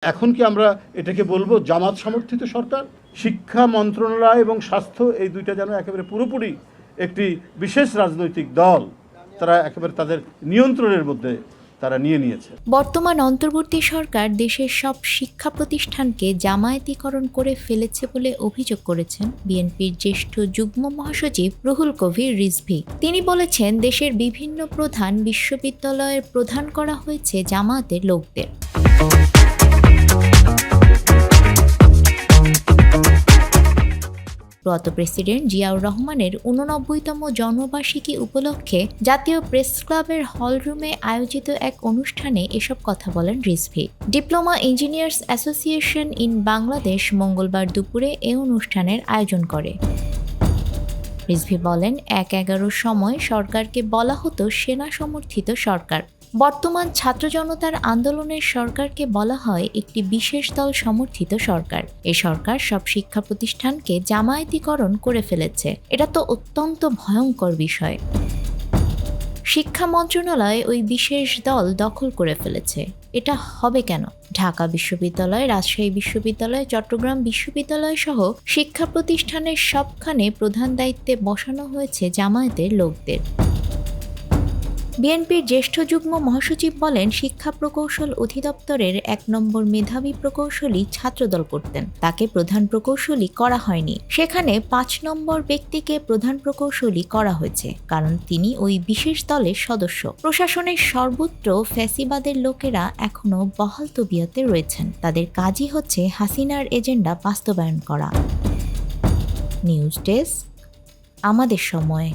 এখন কি আমরা এটাকে বলবো জামাত সমর্থিত সরকার? শিক্ষা মন্ত্রণালয় এবং স্বাস্থ্য এই দুইটা যেন একেবারে পুরোপুরি একটি বিশেষ রাজনৈতিক দল তারা একেবারে তাদের নিয়ন্ত্রণের মধ্যে তারা নিয়েছে। বর্তমান অন্তর্বর্তী সরকার দেশের সব শিক্ষা প্রতিষ্ঠানকে জামায়াতিকরণ করে ফেলেছে বলে অভিযোগ করেছেন বিএনপির জ্যেষ্ঠ যুগ্ম মহাসচিব রুহুল কবির রিজভী। তিনি বলেছেন, দেশের বিভিন্ন প্রধান বিশ্ববিদ্যালয়ের প্রধান করা হয়েছে জামায়াতের লোকদের। প্রয়াত প্রেসিডেন্ট জিয়াউর রহমানের ৮৯তম জন্মবার্ষিকী উপলক্ষে জাতীয় প্রেস ক্লাবের হলরুমে আয়োজিত এক অনুষ্ঠানে এসব কথা বলেন Rizvi. Diploma engineers association in Bangladesh মঙ্গলবার দুপুরে এ অনুষ্ঠানের আয়োজন করে। রিজভী বলেন, ১/১১ সময় সরকারকে বলা হতো সেনা সমর্থিত সরকার। বর্তমান ছাত্র জনতার আন্দোলনের সরকারকে বলা হয় একটি বিশেষ দল সমর্থিত সরকার। এই সরকার সব শিক্ষা প্রতিষ্ঠানকে জামায়াতিকরণ করে ফেলেছে। এটা তো অত্যন্ত ভয়ঙ্কর বিষয়। শিক্ষা মন্ত্রণালয় ওই বিশেষ দল দখল করে ফেলেছে। এটা হবে কেন? ঢাকা বিশ্ববিদ্যালয়, রাজশাহী বিশ্ববিদ্যালয়, চট্টগ্রাম বিশ্ববিদ্যালয় সহ শিক্ষা প্রতিষ্ঠানের সবখানে প্রধান দায়িত্বে বসানো হয়েছে জামায়াতের লোকদের। বিএনপির জ্যেষ্ঠ যুগ্ম মহাসচিব বলেন, শিক্ষা প্রকৌশল অধিদপ্তরের ১ নম্বর মেধাবী প্রকৌশলী ছাত্রদল করতেন। তাকে প্রধান প্রকৌশলী করা হয়নি। সেখানে ৫ নম্বর ব্যক্তিকে প্রধান প্রকৌশলী করা হয়েছে, কারণ তিনি ওই বিশেষ দলের সদস্য। প্রশাসনের সর্বত্র ফ্যাসিবাদের লোকেরা এখনো বহাল তবিয়তে রয়েছেন। তাদের কাজই হচ্ছে হাসিনার এজেন্ডা বাস্তবায়ন করা। নিউজ ডেস্ক, আমাদের সময়।